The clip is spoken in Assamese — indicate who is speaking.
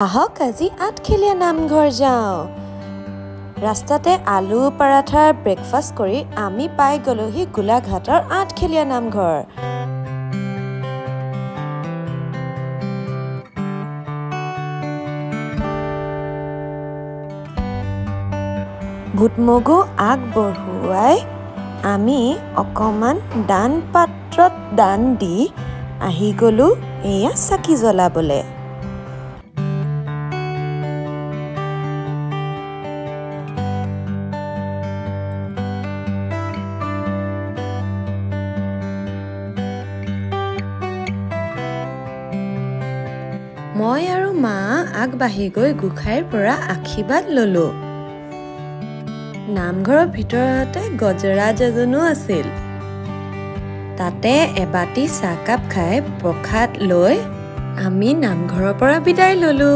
Speaker 1: আহক আজি আঠখেলীয়া নামঘৰ যাওঁ। ৰাস্তাতে আলু পৰাঠাৰ ব্ৰেকফাষ্ট কৰি আমি পাই গলোহি গোলাঘাটৰ আঠখেলীয়া নামঘৰ। বুটমগু আগবঢ়ুৱাই আমি অকমান দান পাত্ৰত দান দি আহি গলো এয়া চাকি জ্বলাবলে। মই আৰু মা আগবাঢ়ি গৈ গোসাঁইৰ পৰা আশীৰ্বাদ ললো। নামঘৰৰ ভিতৰতে গজৰাজ এজনো আছিল। তাতে এবাটি চাহকাপ খাই প্ৰসাদ লৈ আমি নামঘৰৰ পৰা বিদায় ললো।